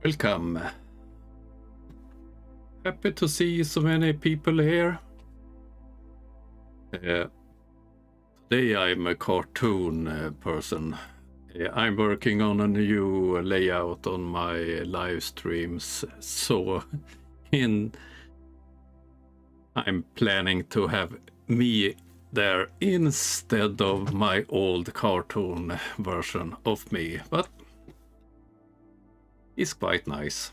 Welcome. Happy to see so many people here. Today I'm a cartoon person. I'm working on a new layout on my live streams, so I'm planning to have me there instead of my old cartoon version of me, but it's quite nice.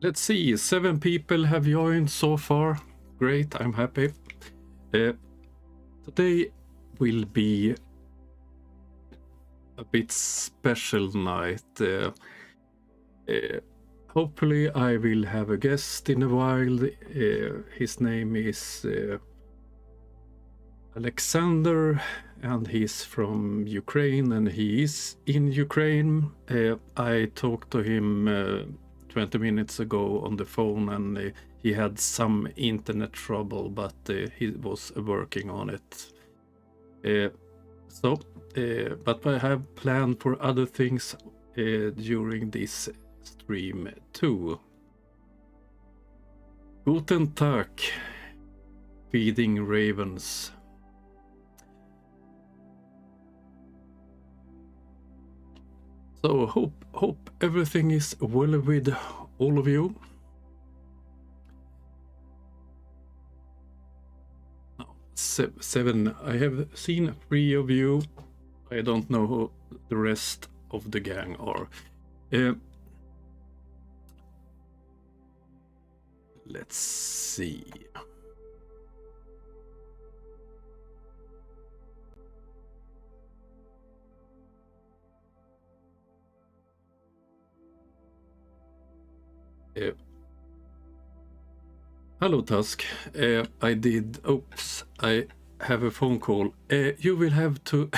Let's see, 7 people have joined so far. Great, I'm happy. Today will be a bit special night. Hopefully I will have a guest in a while. His name is Alexander, and he's from Ukraine, and he is in Ukraine. I talked to him 20 minutes ago on the phone, and he had some internet trouble, but he was working on it. But I have planned for other things during this stream too. Guten Tag, feeding ravens. So hope everything is well with all of you. No, 7. I have seen 3 of you. I don't know who the rest of the gang are. Let's see. Hello Tusk. I have a phone call. You will have to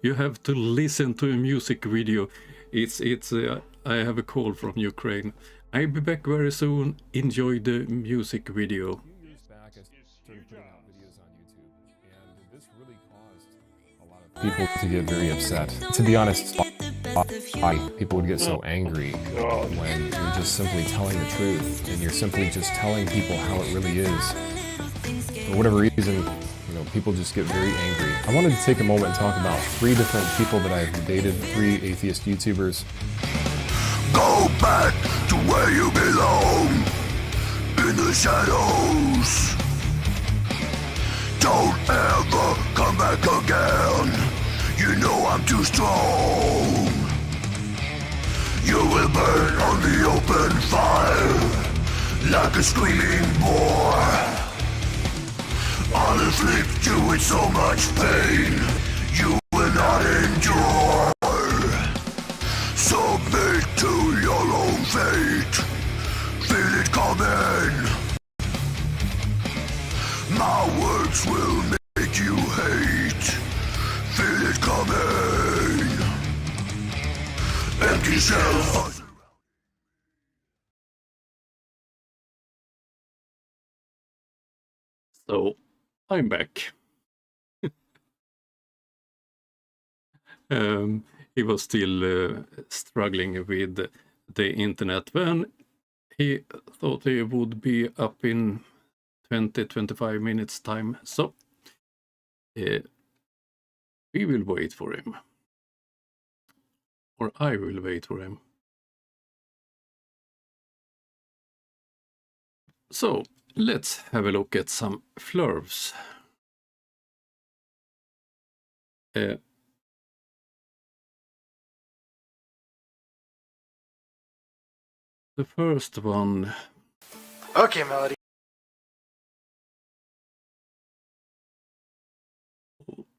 you have to listen to a music video. I have a call from Ukraine. I'll be back very soon. Enjoy the music video. People to get very upset. To be honest, people would get so angry when you're just simply telling the truth and you're simply just telling people how it really is. For whatever reason, people just get very angry. I wanted to take a moment and talk about 3 different people that I've dated, 3 atheist YouTubers. Go back to where you belong, in the shadows. Don't ever come back again. You know I'm too strong. You will burn on the open fire like a screaming boar. I'll inflict you with so much pain you will not endure. Submit to your own fate. Feel it coming. My words will make you hate. Feel it coming. Empty shells. So I'm back. He was still struggling with the internet when he thought he would be up in 20-25 minutes time, so we will wait for him, or I will wait for him. So let's have a look at some flurbs. The first one. Okay, Melody.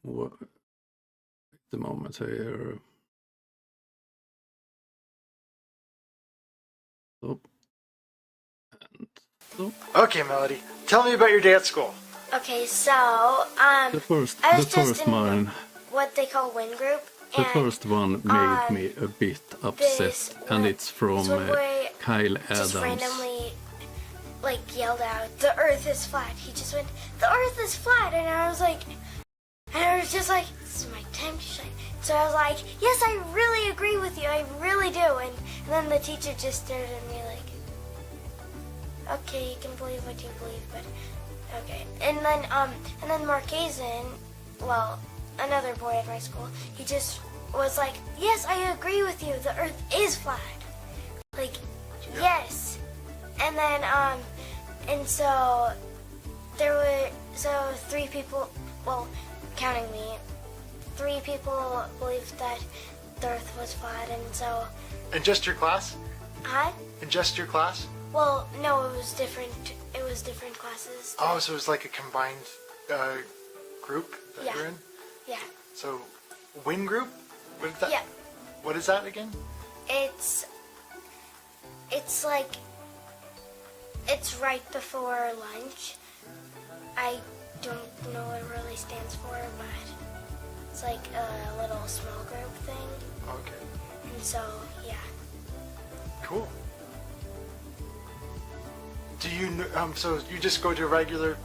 Wait a moment here. Stop. And stop. Okay, Melody. Tell me about your day at school. Okay, so The first in one. what they call Win Group. The and first one made me a bit upset, and it's from Kyle just Adams. randomly yelled out, "The Earth is flat." He just went, "The Earth is flat," and I was just like, time to shine. So I was like, yes, I really agree with you. I really do. And then the teacher just stared at me like, okay, you can believe what you believe, but okay. And then Marquezin, well, another boy at my school, he just was like, yes, I agree with you. The earth is flat. Like, yes. And then, and so there were, so 3 people, well, counting me, 3 people believed that the earth was flat, and so... In just your class? Huh? In just your class? Well, no, it was different classes. Oh, so it was like a combined group that Yeah. you're in? Yeah. So, win group? What is that? Yeah. What is that again? It's like, it's right before lunch. I don't know what it really stands for, but it's like a little small group thing. Okay. And so, yeah. Cool. Do you, so you just go to regular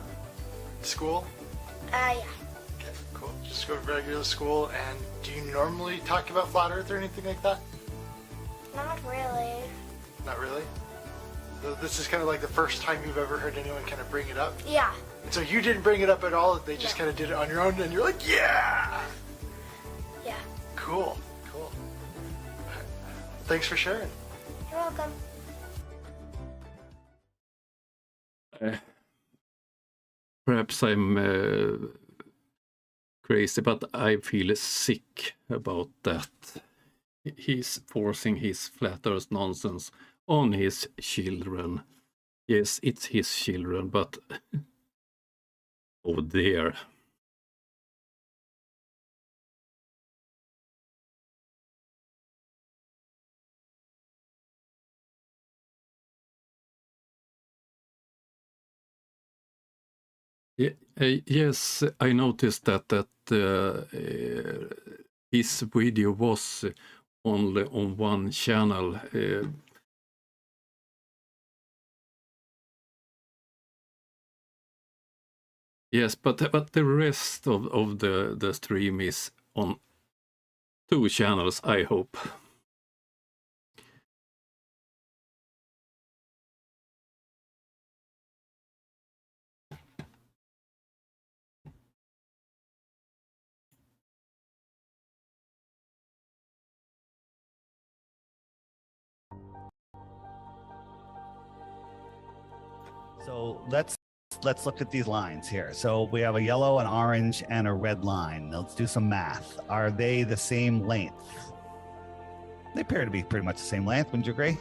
school? Yeah. Okay, cool. Just go to regular school, and do you normally talk about flat earth or anything like that? Not really. Not really? So this is kind of like the first time you've ever heard anyone kind of bring it up? Yeah. And so you didn't bring it up at all, they just No. kind of did it on your own, and you're like, yeah! Yeah. Cool, cool. Thanks for sharing. You're welcome. Perhaps I'm crazy, but I feel sick about that. He's forcing his flat earth nonsense on his children. Yes, it's his children, but oh dear. Yes, I noticed that his video was only on one channel. Yes, but the rest of the stream is on 2 channels, I hope. So let's look at these lines here. So we have a yellow, an orange, and a red line. Let's do some math. Are they the same length? They appear to be pretty much the same length. Wouldn't you agree?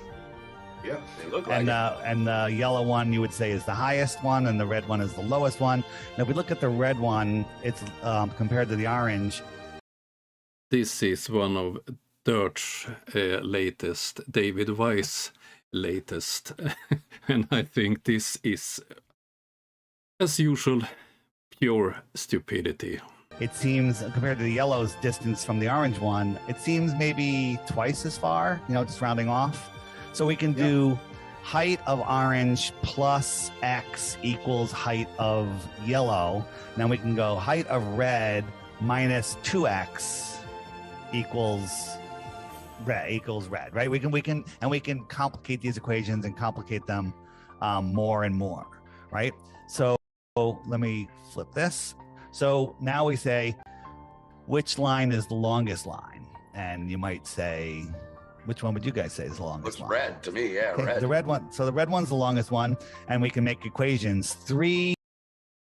Yeah, they look like And the yellow one you would say is the highest one, and the red one is the lowest one. Now, if we look at the red one, it's compared to the orange. This is one of Dirt's latest, David Weiss' latest, and I think this is, as usual, pure stupidity. It seems, compared to the yellow's distance from the orange one, it seems maybe twice as far, just rounding off. So we can do height of orange plus X equals height of yellow. Now we can go height of red minus 2X equals red, right? We can complicate these equations and complicate them more and more, right? So let me flip this. So now we say, which line is the longest line? And you might say, which one would you guys say is the longest Looks line? red to me, yeah, Okay, red. the red one. So the red one's the longest one, and we can make equations. 3.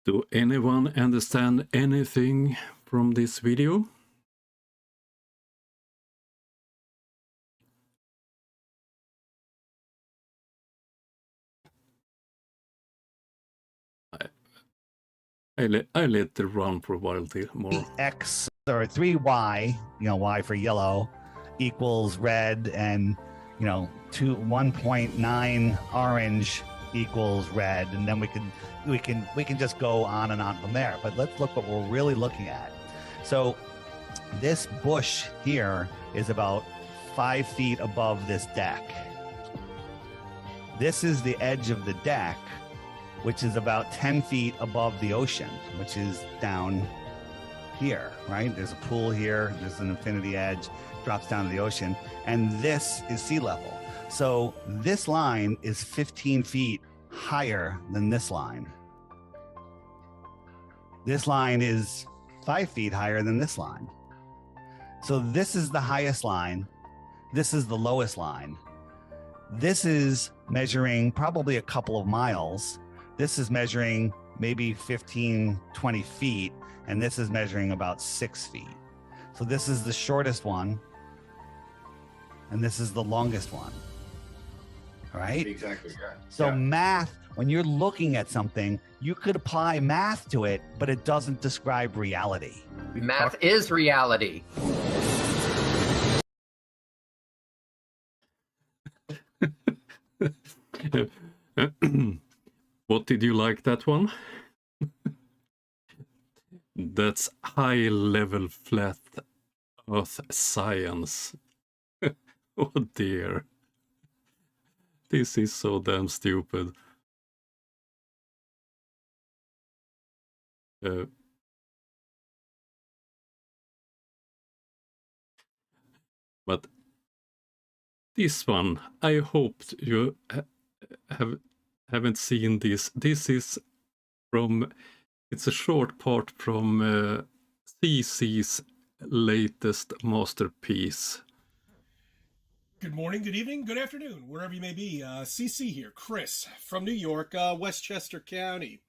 Do anyone understand anything from this video? I let it run for a while more. X or 3Y, Y for yellow, equals red, and 1.9 orange equals red, and then we can just go on and on from there. But let's look what we're really looking at. So this bush here is about 5 feet above this deck. This is the edge of the deck, which is about 10 feet above the ocean, which is down here, right? There's a pool here, there's an infinity edge, drops down to the ocean, and this is sea level. So this line is 15 feet higher than this line. This line is 5 feet higher than this line. So this is the highest line. This is the lowest line. This is measuring probably a couple of miles. This is measuring maybe 15, 20 feet, and this is measuring about 6 feet. So this is the shortest one, and this is the longest one, right? Exactly, yeah. So Yeah. math, when you're looking at something, you could apply math to it, but it doesn't describe reality. Math is reality. What did you like that one? That's high level flat earth science. Oh dear. This is so damn stupid. But this one, I hope you haven't seen this. This is from, it's a short part from CC's latest masterpiece. Good morning, good evening, good afternoon, wherever you may be. CC here, Chris from New York, Westchester County.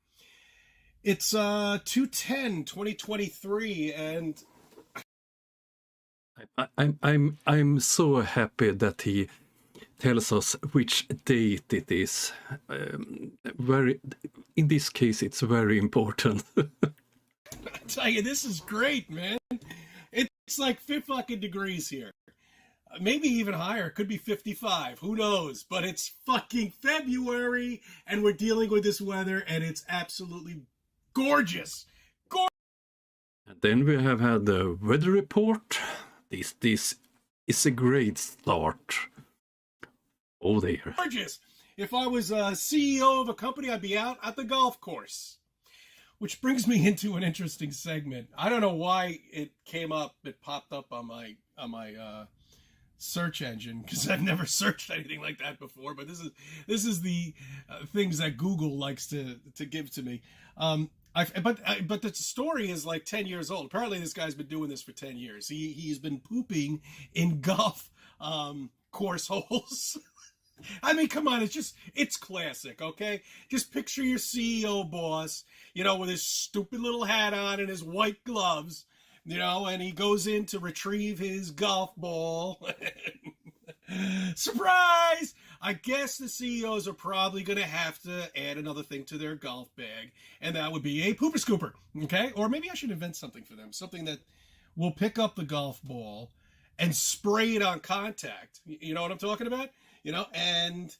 It's 2/10/2023, and I'm so happy that he tells us which date it is. Very, in this case, it's very important. I tell you, this is great, man. It's like 50 fucking degrees here. Maybe even higher. It could be 55. Who knows? But it's fucking February, and we're dealing with this weather, and it's absolutely gorgeous. And then we have had the weather report. This is a great start. Oh dear. Gorgeous. If I was a CEO of a company, I'd be out at the golf course. Which brings me into an interesting segment. I don't know why it came up. It popped up on my search engine, because I've never searched anything like that before. But this is the things that Google likes to give to me. But the story is like 10 years old. Apparently, this guy's been doing this for 10 years. He's been pooping in golf course holes. I mean, come on, it's classic, okay? Just picture your CEO boss, with his stupid little hat on and his white gloves, and he goes in to retrieve his golf ball. Surprise! I guess the CEOs are probably going to have to add another thing to their golf bag, and that would be a pooper scooper, okay? Or maybe I should invent something for them, something that will pick up the golf ball and spray it on contact. You know what I'm talking about? And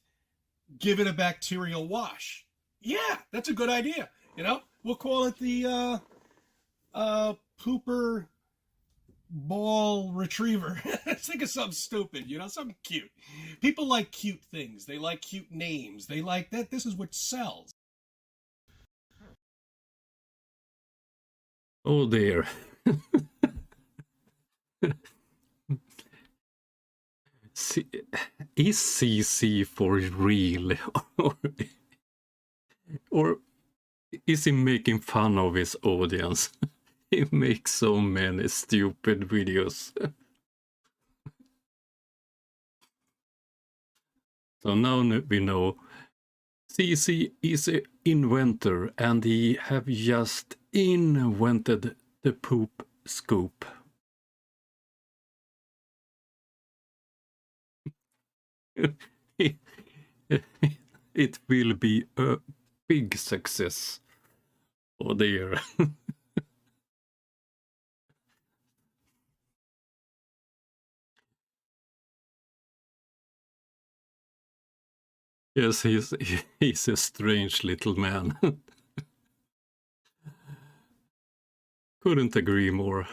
give it a bacterial wash. Yeah, that's a good idea. We'll call it the pooper ball retriever. Think of something stupid, something cute. People like cute things. They like cute names. They like that. This is what sells. Oh dear. Is CC for real? Or is he making fun of his audience? He makes so many stupid videos. So now we know CC is an inventor, and he have just invented the poop scoop. It will be a big success. Oh dear. Yes, he's a strange little man. Couldn't agree more.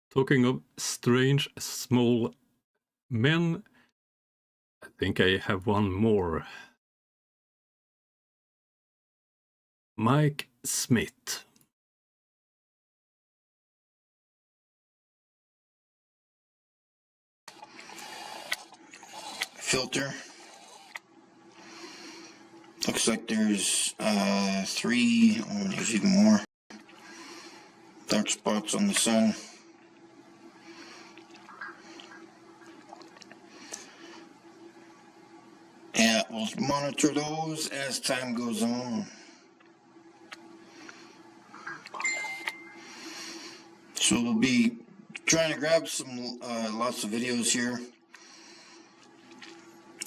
Talking of strange small men, I think I have one more. Mike Smith. filter. Looks like there's 3, or there's even more dark spots on the sun. Yeah, we'll monitor those as time goes on. So we'll be trying to grab some lots of videos here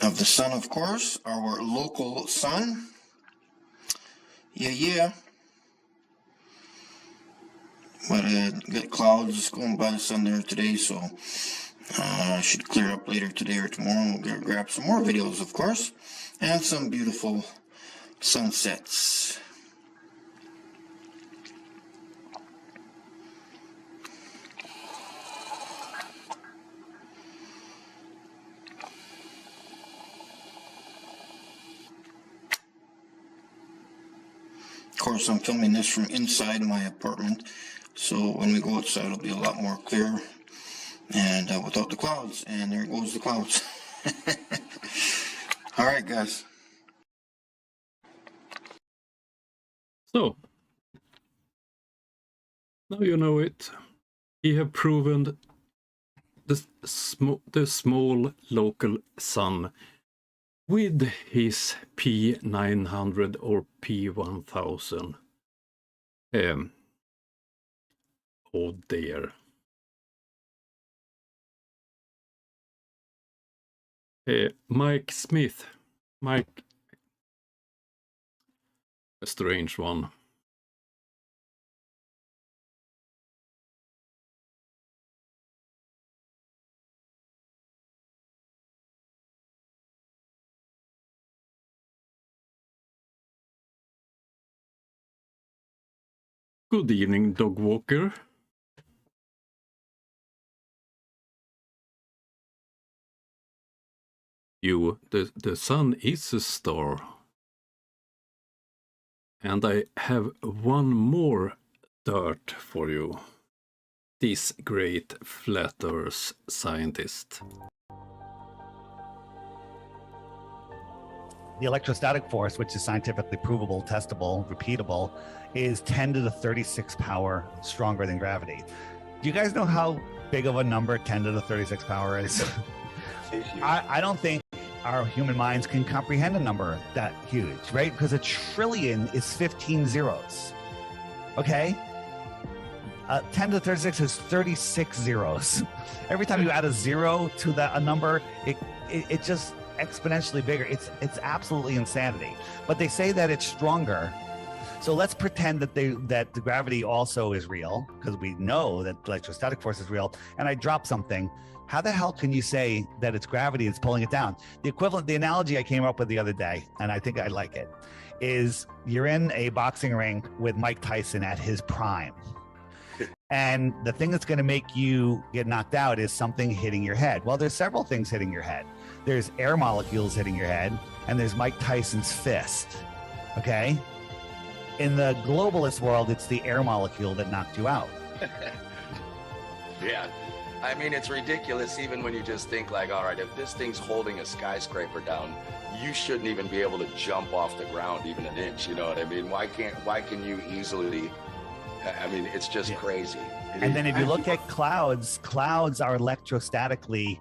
of the sun, of course, our local sun. Yeah. But got clouds going by the sun there today, so should clear up later today or tomorrow. We'll grab some more videos, of course, and some beautiful sunsets. Of course, I'm filming this from inside my apartment, so when we go outside it'll be a lot more clear and without the clouds. And there goes the clouds. All right, guys. So, now you know it. He have proven the small local sun with his P900 or P1000. Oh dear. Mike Smith. Mike. A strange one. Good evening, dog walker. The sun is a star. And I have one more dirt for you. This great flat earth scientist. The electrostatic force, which is scientifically provable, testable, repeatable, is 10 to the 36 power stronger than gravity. Do you guys know how big of a number 10 to the 36 power is? I don't think our human minds can comprehend a number that huge, right? Because a trillion is 15 zeros. Okay? 10 to the 36 is 36 zeros. Every time you add a zero to a number, it just exponentially bigger. It's absolutely insanity. But they say that it's stronger. So let's pretend that the gravity also is real, because we know that electrostatic force is real. And I drop something. How the hell can you say that it's gravity that's pulling it down? The equivalent, the analogy I came up with the other day, and I think I like it, is you're in a boxing ring with Mike Tyson at his prime. And the thing that's going to make you get knocked out is something hitting your head. Well, there's several things hitting your head. There's air molecules hitting your head, and there's Mike Tyson's fist. Okay? In the globalist world, it's the air molecule that knocked you out. Yeah. I mean, it's ridiculous even when you just think like, all right, if this thing's holding a skyscraper down, you shouldn't even be able to jump off the ground even an inch, you know what I mean? Why can you easily, I mean, it's just crazy. And then if you look at clouds are electrostatically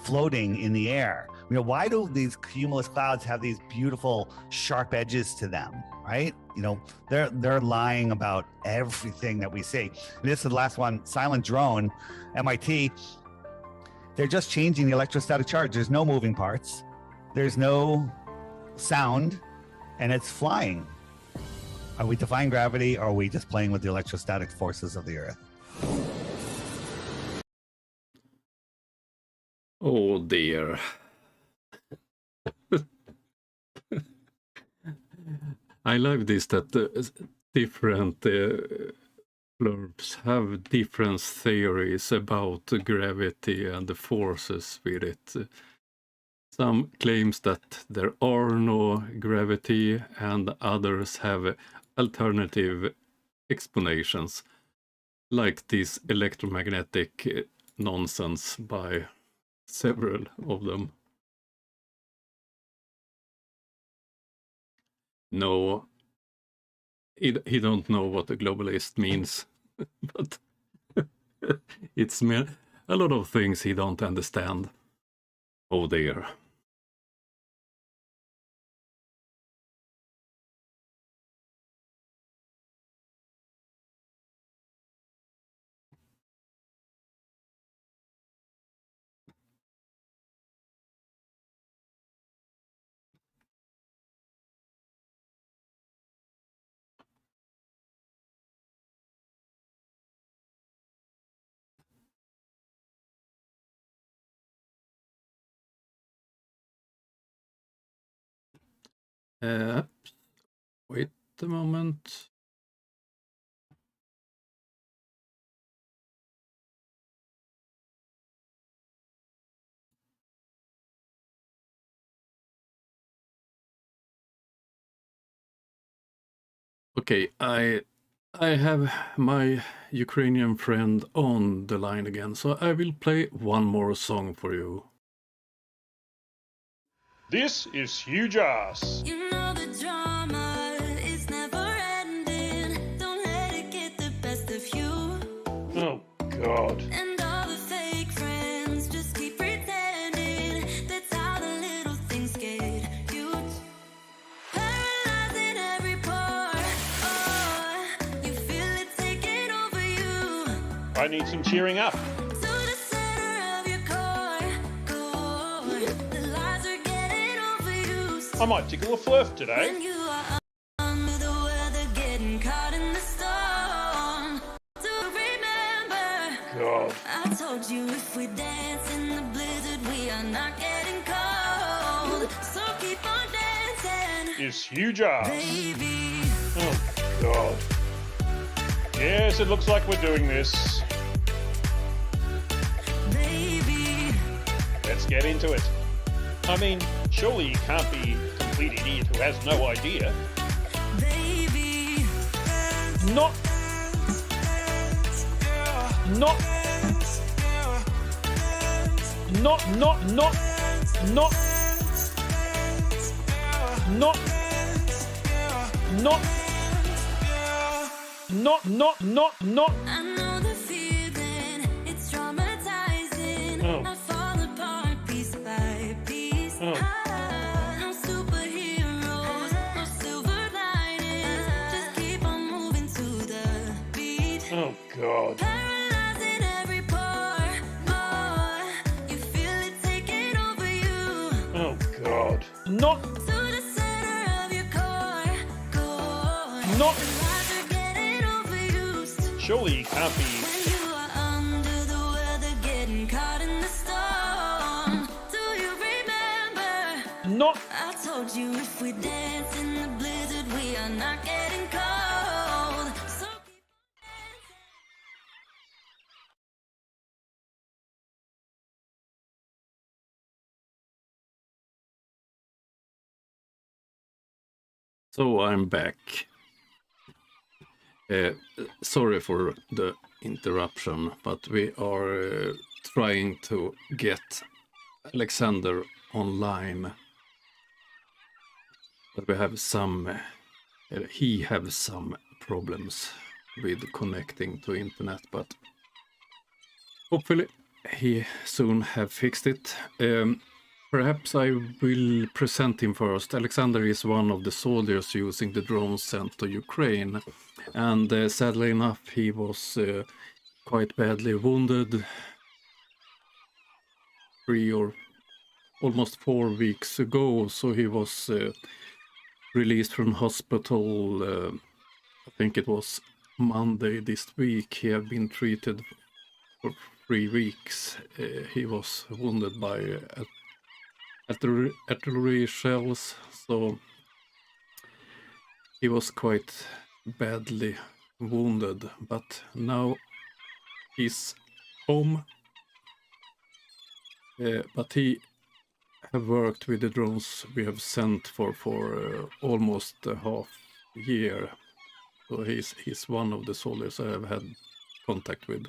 floating in the air. You know, why do these cumulus clouds have these beautiful sharp edges to them, right? You know, they're lying about everything that we see. And this is the last one, Silent Drone, MIT. They're just changing the electrostatic charge. There's no moving parts. There's no sound, and it's flying. Are we defying gravity, or are we just playing with the electrostatic forces of the Earth? Oh dear. I like this, that different blurbs have different theories about gravity and the forces with it. Some claims that there are no gravity, and others have alternative explanations, like this electromagnetic nonsense by several of them. No, he don't know what a globalist means, but it's a lot of things he don't understand. Oh dear. Wait a moment. Okay, I have my Ukrainian friend on the line again, so I will play one more song for you. This is Huge Ass. You know the drama is never ending. Don't let it get the best of you. Oh, God. And all the fake friends just keep pretending. That's how the little things get huge. Paralyzing every pore. Oh, you feel it taking over you. I need some cheering up. To the center of your core. The lies are getting overused. I might tickle a flirf today. When you are under the weather, getting caught in the storm. Do remember, God. I told you if we dance in the blizzard, we are not getting cold. So keep on dancing, Is Huge Ass. baby. Oh, God. Yes, it looks like we're doing this. Baby, Let's get into it. I mean, surely you can't be a complete idiot who has no idea. baby. Not. Not. Not. Not. Not. Not. Not. Not. Not. I know the feeling, it's traumatizing. Oh. I fall apart piece by piece. Oh. No superheroes, no silver linings. Just keep on moving to the beat. Oh, God. Paralyzing every pore. Oh, you feel it taking over you. Oh, God. Not. To the center of your core. Not. The lies are getting overused. Surely you can't be. When you are under the weather, getting caught in the storm. Do you remember? Not. I told you if we dance in the blizzard, we are not getting cold. So keep on dancing. So I'm back. Sorry for the interruption, but we are trying to get Alexander online. But we have he have some problems with connecting to internet, but hopefully he soon have fixed it. Perhaps I will present him first. Alexander is one of the soldiers using the drones sent to Ukraine, and sadly enough he was quite badly wounded 3 or almost 4 weeks ago, so he was released from hospital, I think it was Monday this week. He had been treated for 3 weeks. He was wounded by artillery shells, so he was quite badly wounded, but now he's home. But he have worked with the drones we have sent for almost a half year, so he's one of the soldiers I have had contact with.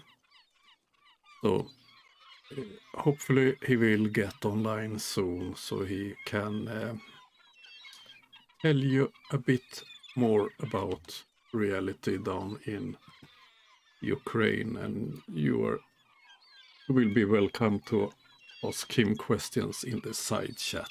So hopefully he will get online soon, so he can tell you a bit more about reality down in Ukraine, and you will be welcome to ask him questions in the side chat.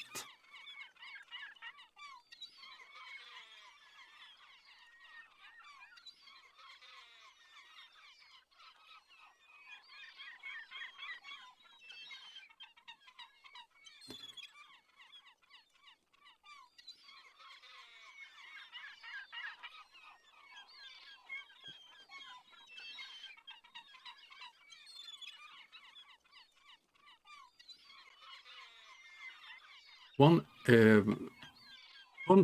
One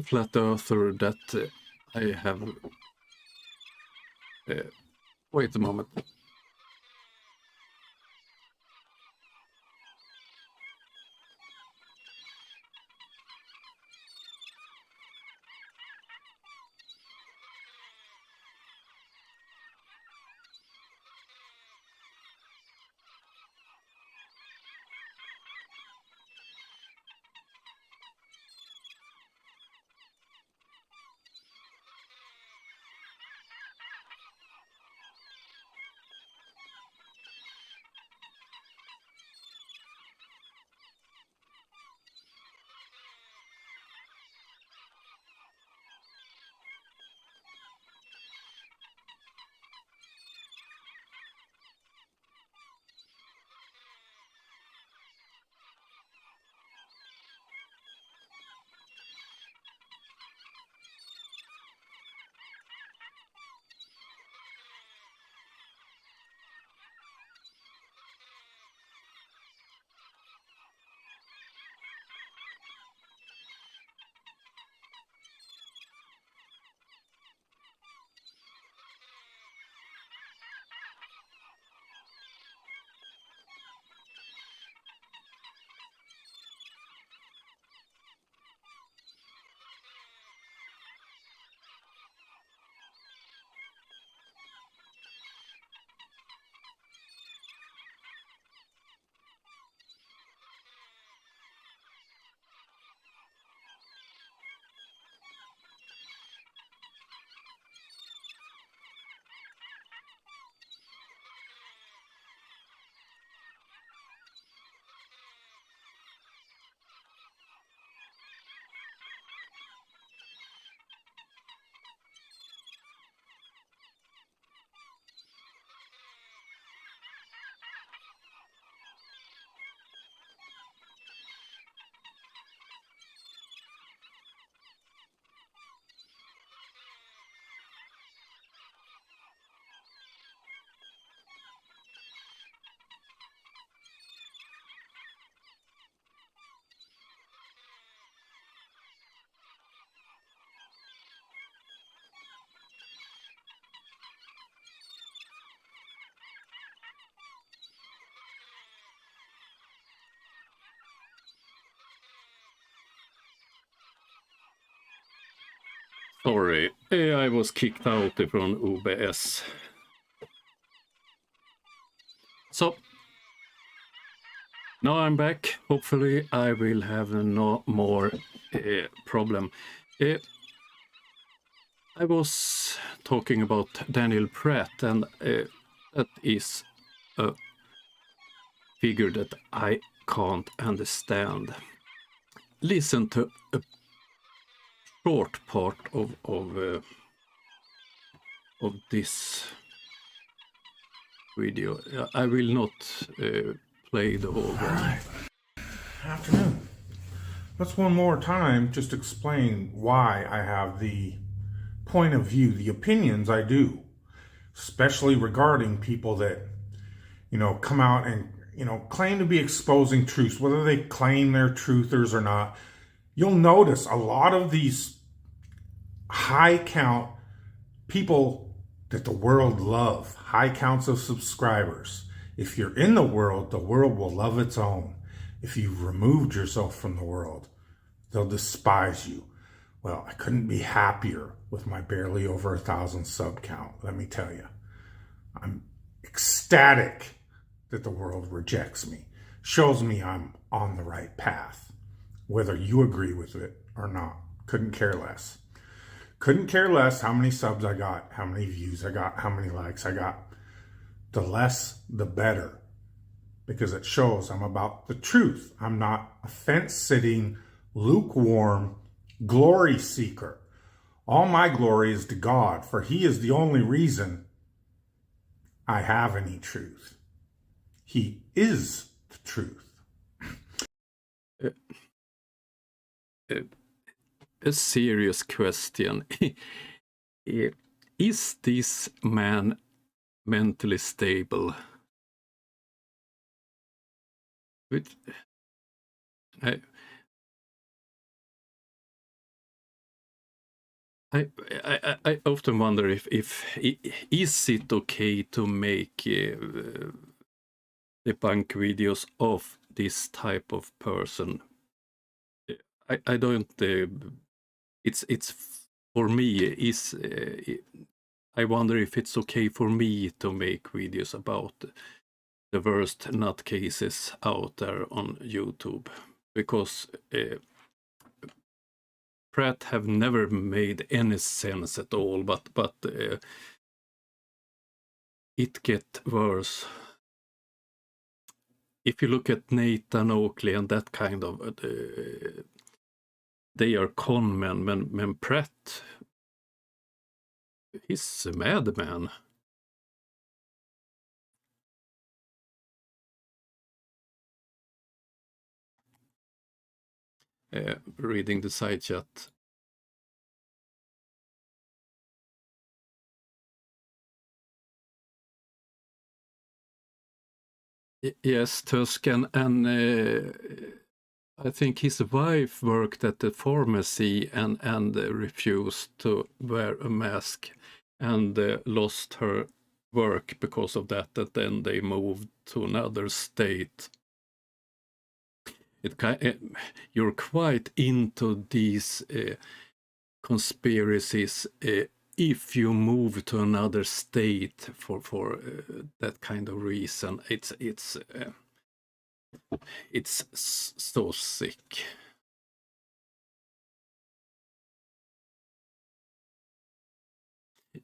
flat earther that I have. Wait a moment. Sorry, I was kicked out from OBS. So, now I'm back. Hopefully I will have no more problem. I was talking about Daniel Pratt, and that is a figure that I can't understand. Listen to a short part of this video. I will not play the whole one. Alright. Afternoon. Let's one more time just explain why I have the point of view, the opinions I do, especially regarding people that, come out and, claim to be exposing truths, whether they claim they're truthers or not. You'll notice a lot of these high count people that the world love, high counts of subscribers. If you're in the world will love its own. If you've removed yourself from the world, they'll despise you. Well, I couldn't be happier with my barely over 1,000 sub count, let me tell you. I'm ecstatic that the world rejects me. Shows me I'm on the right path, whether you agree with it or not. Couldn't care less. Couldn't care less how many subs I got, how many views I got, how many likes I got. The less, the better. Because it shows I'm about the truth. I'm not a fence-sitting, lukewarm glory seeker. All my glory is to God, for He is the only reason I have any truth. He is the truth. A serious question. Is this man mentally stable? I often wonder if is it okay to make debunk videos of this type of person. I don't. It's for me. I wonder if it's okay for me to make videos about the worst nutcases out there on YouTube, because Pratt have never made any sense at all. But it get worse. If you look at Nathan Oakley and that kind of, they are con men, men Pratt, he's a madman. Reading the side chat. Yes, Tuscan, and I think his wife worked at the pharmacy and refused to wear a mask and lost her work because of that, and then they moved to another state. You're quite into these conspiracies if you move to another state for that kind of reason. It's so sick.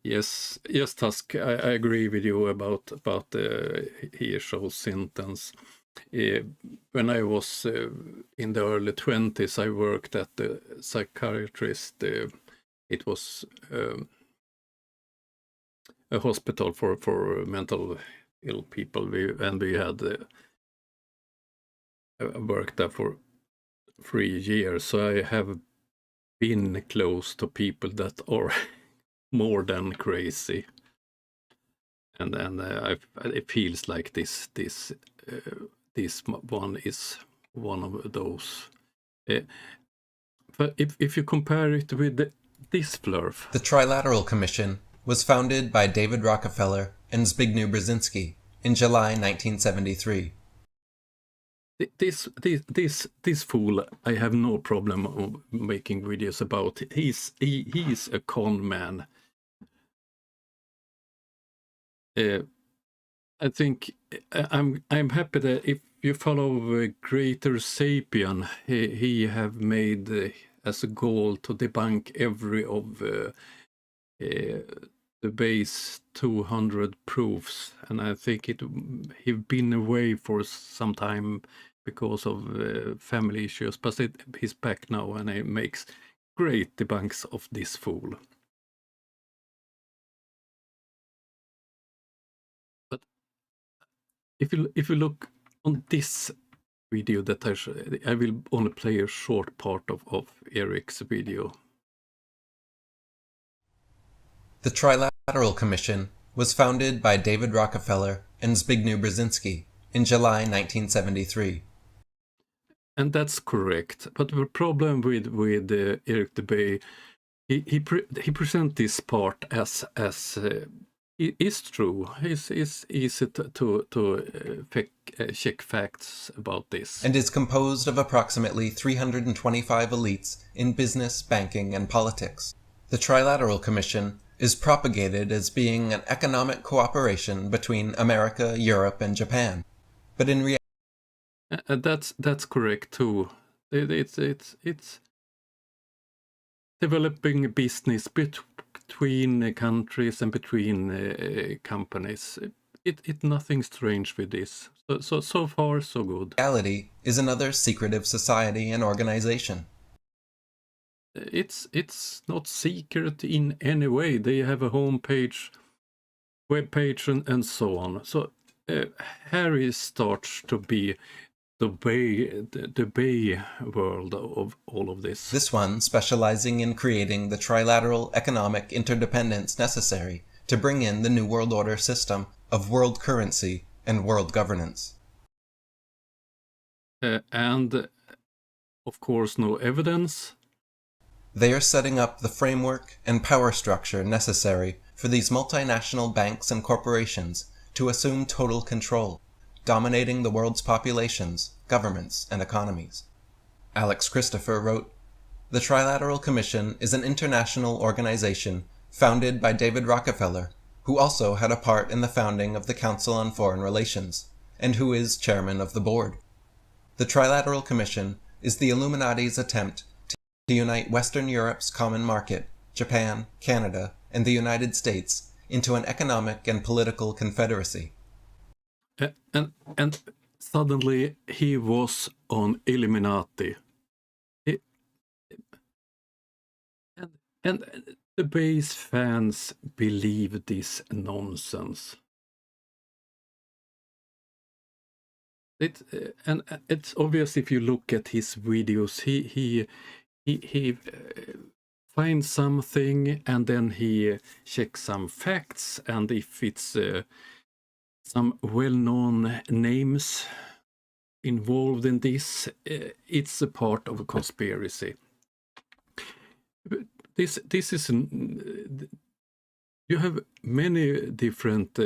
Yes, Tusk, I agree with you about the Hirschow's sentence. When I was in the early 20s, I worked at the psychiatrist. It was a hospital for mental ill people. We had worked there for 3 years, so I have been close to people that are more than crazy, and it feels like this one is one of those. But if you compare it with this flurf, the Trilateral Commission was founded by David Rockefeller and Zbigniew Brzezinski in July 1973. This fool, I have no problem making videos about. He is a con man. I think I'm happy that if you follow Greater Sapien, he have made as a goal to debunk every of the base 200 proofs, and I think he's been away for some time because of family issues, but he's back now and he makes great debunks of this fool. But if you look on this video that I will only play a short part of Eric's video. The Trilateral Commission was founded by David Rockefeller and Zbigniew Brzezinski in July 1973. And that's correct. But the problem with Eric Debay, he presents this part as it is true. It's easy to check facts about this. And is composed of approximately 325 elites in business, banking, and politics. The Trilateral Commission is propagated as being an economic cooperation between America, Europe, and Japan. But in reality, that's correct too. It's developing business between countries and between companies. It nothing strange with this. So far so good. Reality is another secretive society and organization. It's not secret in any way. They have a homepage, webpage, and so on. So Harry starts to be the Bay world of all of this. This one specializing in creating the trilateral economic interdependence necessary to bring in the New World Order system of world currency and world governance. And of course, no evidence. They are setting up the framework and power structure necessary for these multinational banks and corporations to assume total control, dominating the world's populations, governments, and economies. Alex Christopher wrote, "The Trilateral Commission is an international organization founded by David Rockefeller, who also had a part in the founding of the Council on Foreign Relations, and who is chairman of the board. The Trilateral Commission is the Illuminati's attempt to unite Western Europe's common market, Japan, Canada, and the United States into an economic and political confederacy." And suddenly he was on Illuminati. And the base fans believe this nonsense. And it's obvious if you look at his videos. He finds something and then he checks some facts, and if it's some well-known names involved in this, it's a part of a conspiracy. This is you have many different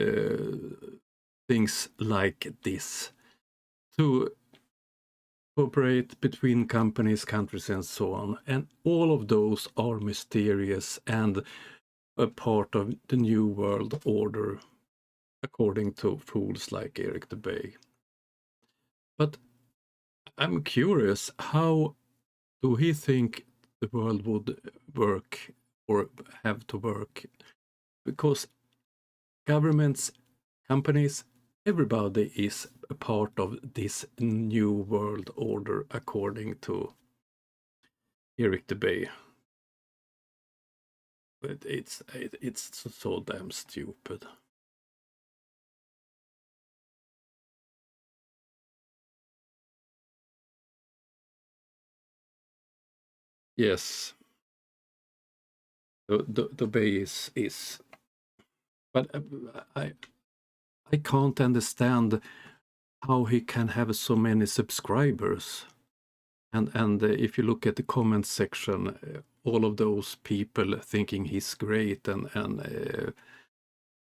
things like this to cooperate between companies, countries, and so on, and all of those are mysterious and a part of the New World Order, according to fools like Eric the Bay. But I'm curious, how do he think the world would work or have to work? Because governments, companies, everybody is a part of this New World Order, according to Eric the Bay. But it's so damn stupid. Yes, the base is, but I can't understand how he can have so many subscribers, and if you look at the comment section, all of those people thinking he's great, and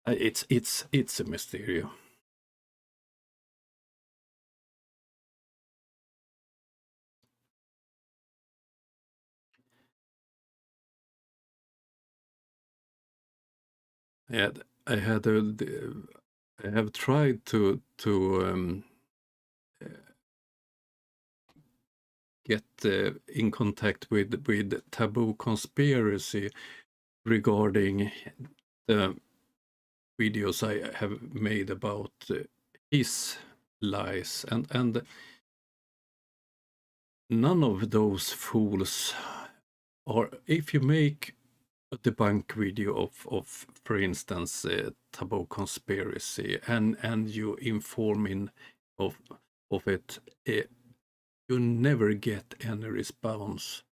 it's a mystery. Yeah, I have tried to get in contact with Taboo Conspiracy regarding the videos I have made about his lies, and none of those fools are. If you make a debunk video of for instance, Taboo Conspiracy, and you inform in of it, you never get any response.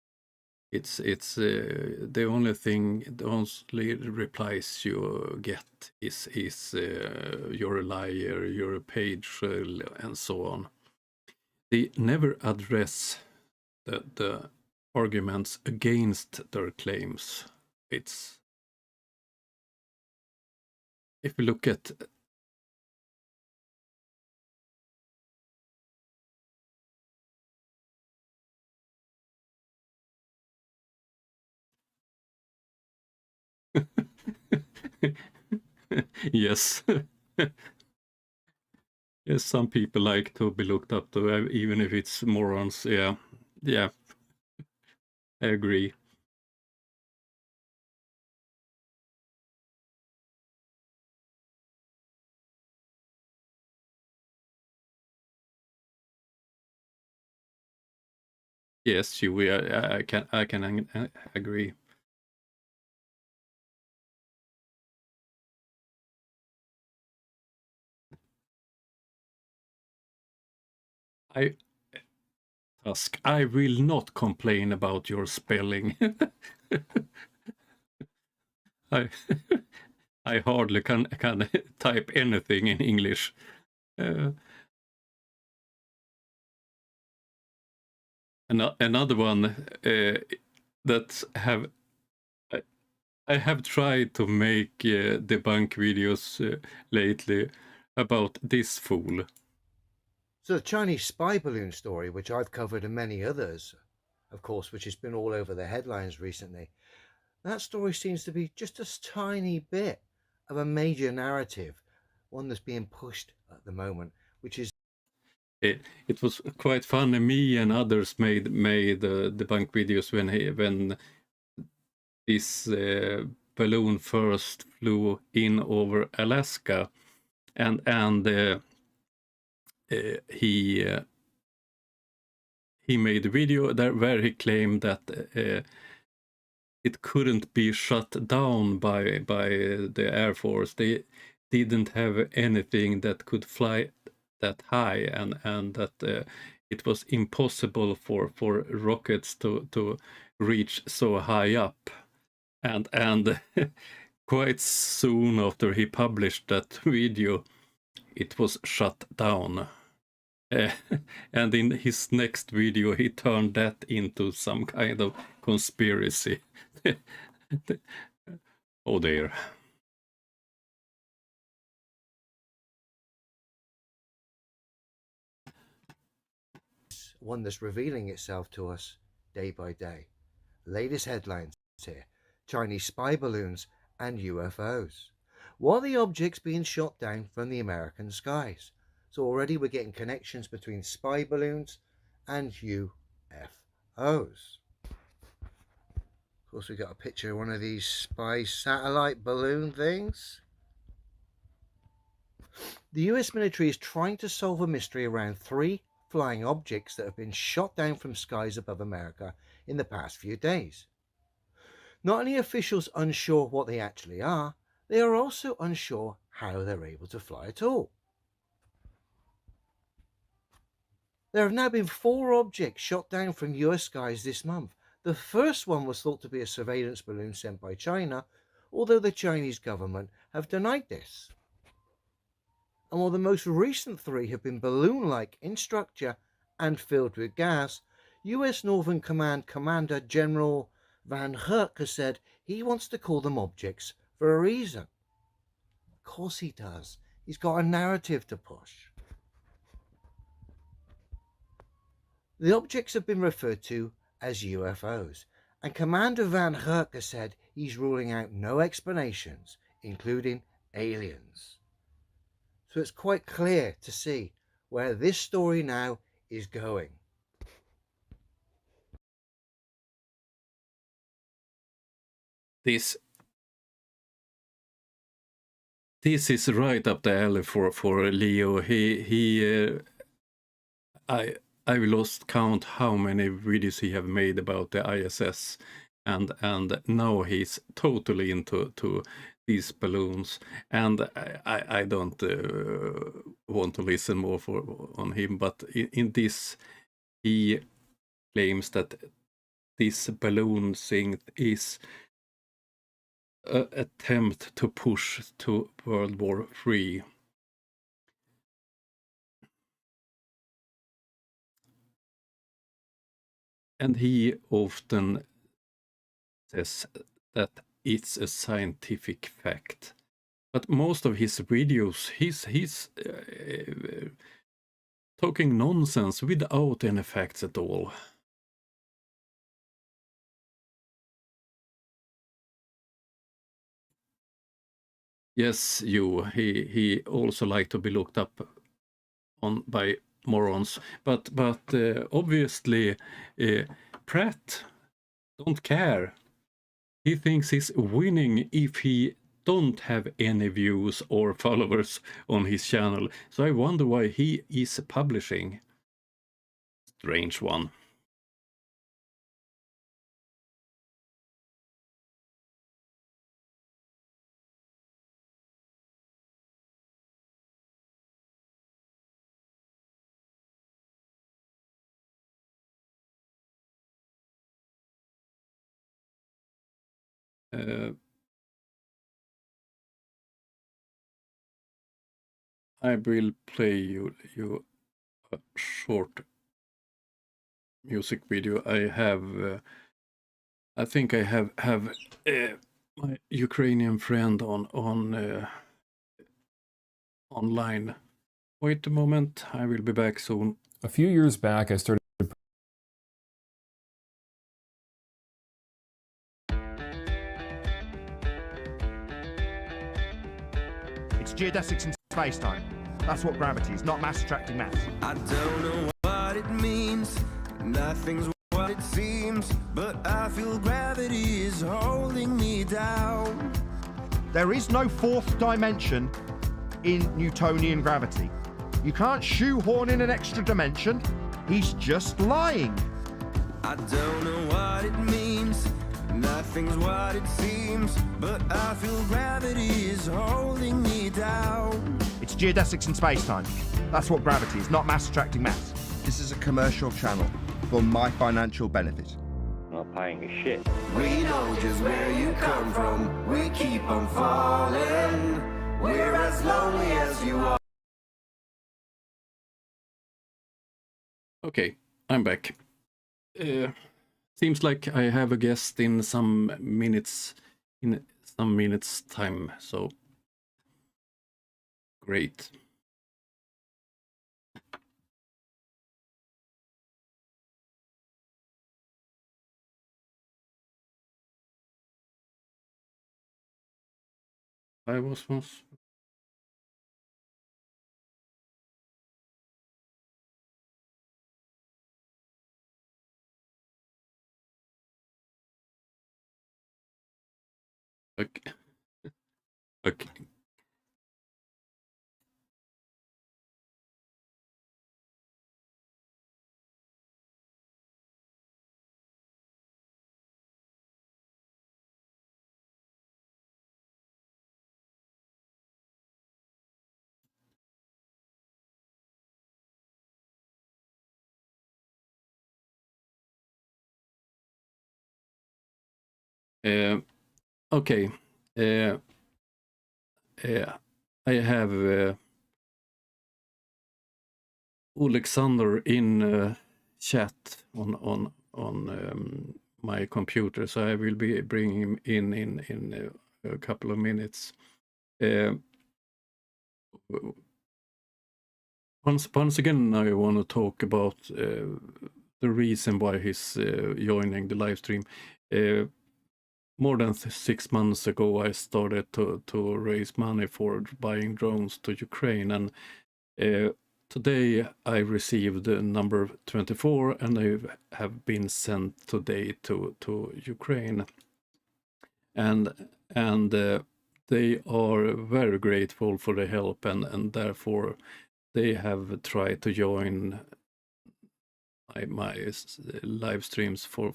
It's the only replies you get is you're a liar, you're a page, and so on. They never address the arguments against their claims. It's, if you look at yes. Yes, some people like to be looked up to, even if it's morons. Yeah, I agree. Yes, you. I can agree. Tusk, I will not complain about your spelling. I I hardly can type anything in English. Another one that I have tried to make debunk videos lately about this fool. So the Chinese spy balloon story, which I've covered and many others, of course, which has been all over the headlines recently, that story seems to be just a tiny bit of a major narrative, one that's being pushed at the moment, which is It was quite funny. Me and others made debunk videos when this balloon first flew in over Alaska, and he made a video there where he claimed that it couldn't be shut down by the Air Force. They didn't have anything that could fly that high, and that it was impossible for rockets to reach so high up. And quite soon after he published that video, it was shut down. And in his next video, he turned that into some kind of conspiracy. Oh dear. one that's revealing itself to us day by day. Latest headlines here: Chinese spy balloons and UFOs. What are the objects being shot down from the American skies? So already we're getting connections between spy balloons and UFOs. Of course, we got a picture of one of these spy satellite balloon things. The US military is trying to solve a mystery around 3 flying objects that have been shot down from skies above America in the past few days. Not only are officials unsure what they actually are, they are also unsure how they're able to fly at all. There have now been 4 objects shot down from US skies this month. The first one was thought to be a surveillance balloon sent by China, although the Chinese government have denied this. And while the most recent 3 have been balloon-like in structure and filled with gas, US Northern Command Commander General Van Herk has said he wants to call them objects for a reason. Of course he does. He's got a narrative to push. The objects have been referred to as UFOs, and Commander Van Herk has said he's ruling out no explanations, including aliens. So it's quite clear to see where this story now is going. This is right up the alley for Leo. I've lost count how many videos he have made about the ISS, and now he's totally into these balloons, and I don't want to listen more on him, but in this he claims that this balloon thing is an attempt to push to World War III. And he often says that it's a scientific fact. But most of his videos, he's talking nonsense without any facts at all. Yes, he also like to be looked up on by morons, but obviously Pratt don't care. He thinks he's winning if he don't have any views or followers on his channel. So I wonder why he is publishing. Strange one. I will play you a short music video. I think I have my Ukrainian friend on online. Wait a moment, I will be back soon. A few years back, I started. It's geodesics in space-time. That's what gravity is, not mass-attracting mass. I don't know what it means, nothing's what it seems, but I feel gravity is holding me down. There is no fourth dimension in Newtonian gravity. You can't shoehorn in an extra dimension. He's just lying. I don't know what it means, nothing's what it seems, but I feel gravity is holding me down. It's geodesics in space-time. That's what gravity is, not mass-attracting mass. This is a commercial channel for my financial benefit. Not paying a shit. We know just where you come from, we keep on falling. We're as lonely as you are. Okay, I'm back. Seems like I have a guest in some minutes time, so great. I was once. Okay. Okay. Okay. I have Alexander in chat on my computer, so I will be bringing him in a couple of minutes. Once again, I want to talk about the reason why he's joining the live stream. More than 6 months ago, I started to raise money for buying drones to Ukraine, and today I received number 24, and they have been sent today to Ukraine, and they are very grateful for the help, and therefore they have tried to join my live streams for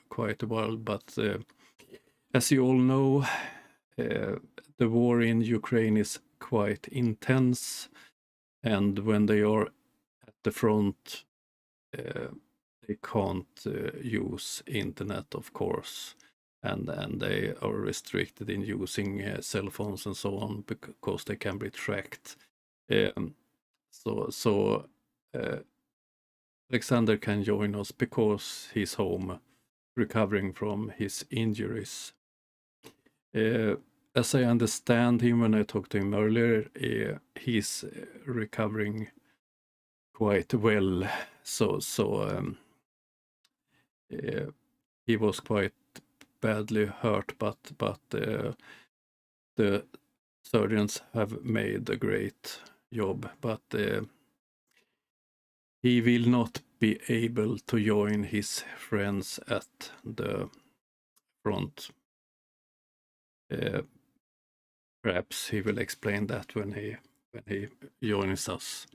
quite a while, but as you all know, the war in Ukraine is quite intense, and when they are at the front, they can't use internet, of course, and they are restricted in using cell phones and so on because they can be tracked. So Alexander can join us because he's home recovering from his injuries. As I understand him when I talked to him earlier, he's recovering quite well. So he was quite badly hurt, but the surgeons have made a great job. But he will not be able to join his friends at the front. Perhaps he will explain that when he joins us.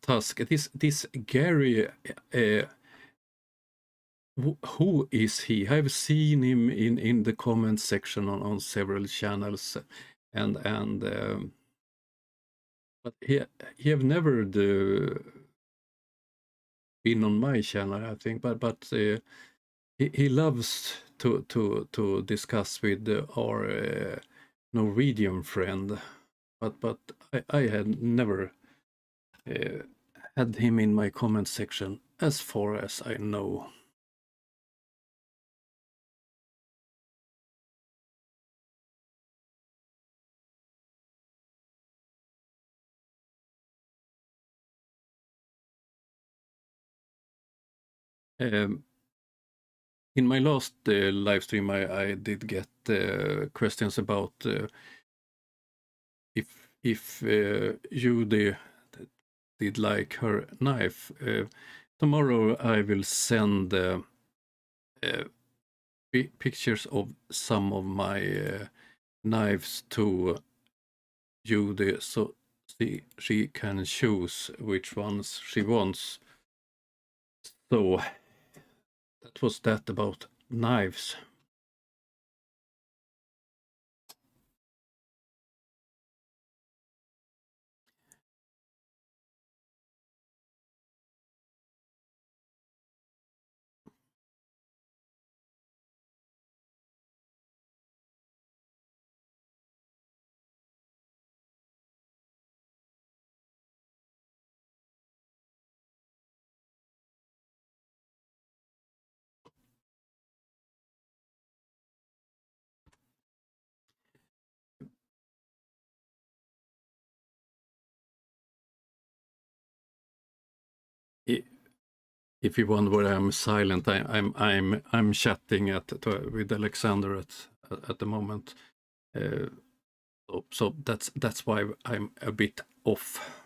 Tusk, this Gary who is he? I've seen him in the comment section on several channels, and but he have never been on my channel, I think. But he loves to discuss with our Norwegian friend, but I had never had him in my comment section, as far as I know. In my last live stream, I did get questions about if Judy did like her knife. Tomorrow I will send pictures of some of my knives to Judy, so she can choose which ones she wants. So that was that about knives. If you wonder why I'm silent, I'm chatting with Alexander at the moment, so that's why I'm a bit off.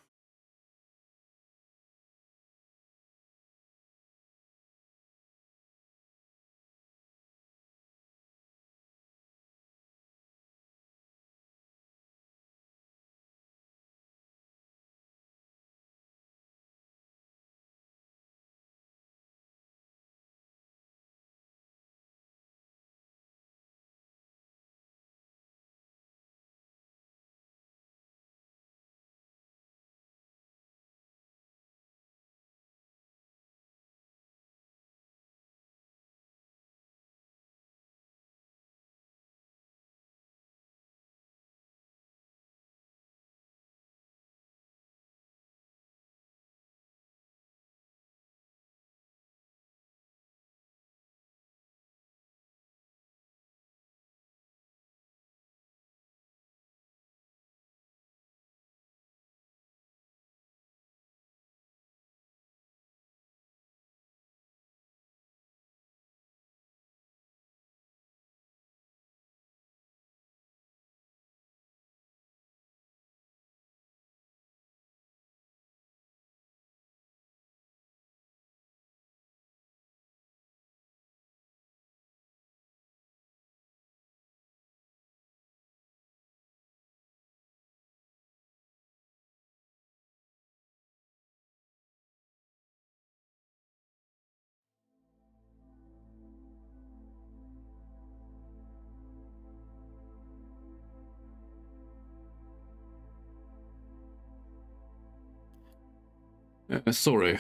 Sorry.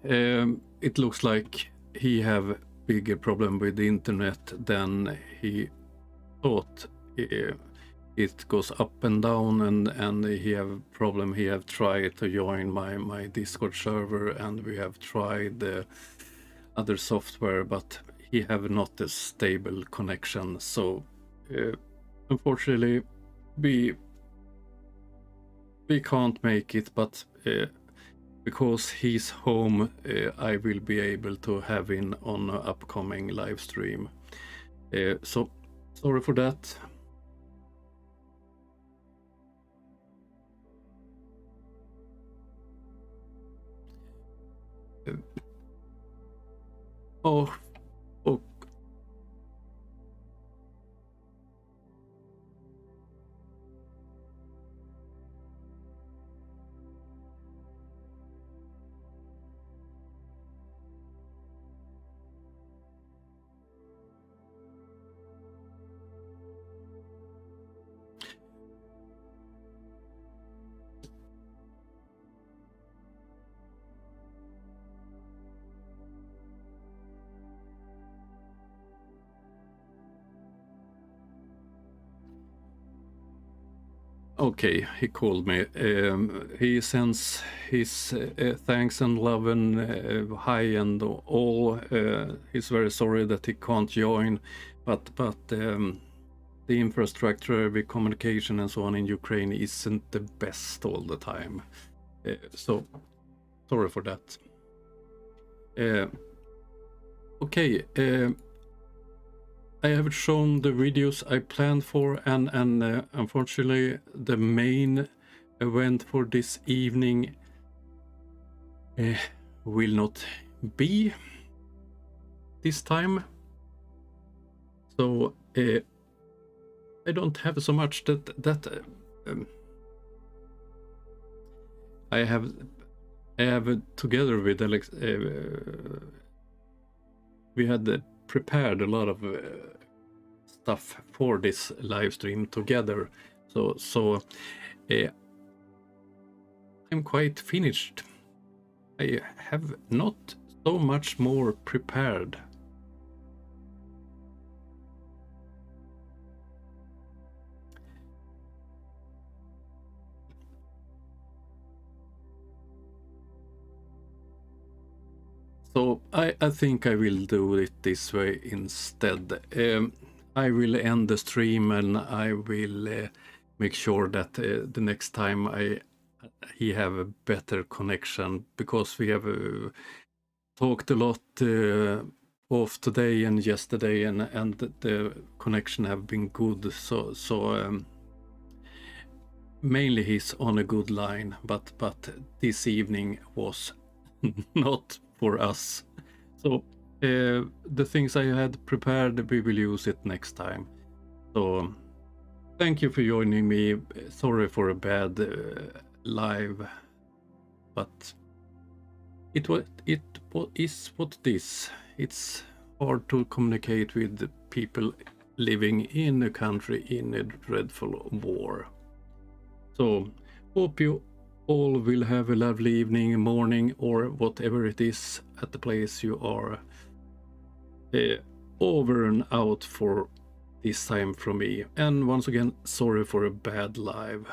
It looks like he have bigger problem with the internet than he thought. It goes up and down, and he have problem. He have tried to join my Discord server, and we have tried other software, but he have not a stable connection. So unfortunately, we can't make it, but because he's home, I will be able to have him on an upcoming live stream. So sorry for that. Oh, Okay, he called me. He sends his thanks and love and hi and all. He's very sorry that he can't join, but the infrastructure, the communication and so on in Ukraine isn't the best all the time. So sorry for that. Okay, I have shown the videos I planned for, and unfortunately the main event for this evening will not be this time. So I don't have so much that I have together with Alex. We had prepared a lot of stuff for this live stream together, so I'm quite finished. I have not so much more prepared. So I think I will do it this way instead. I will end the stream and I will make sure that the next time he have a better connection, because we have talked a lot both today and yesterday, and the connection have been good. So mainly he's on a good line, but this evening was not for us. So the things I had prepared, we will use it next time. So thank you for joining me. Sorry for a bad live, but it is what it is. It's hard to communicate with people living in a country in a dreadful war. So hope you all will have a lovely evening, morning, or whatever it is at the place you are. Over and out for this time from me. And once again, sorry for a bad live.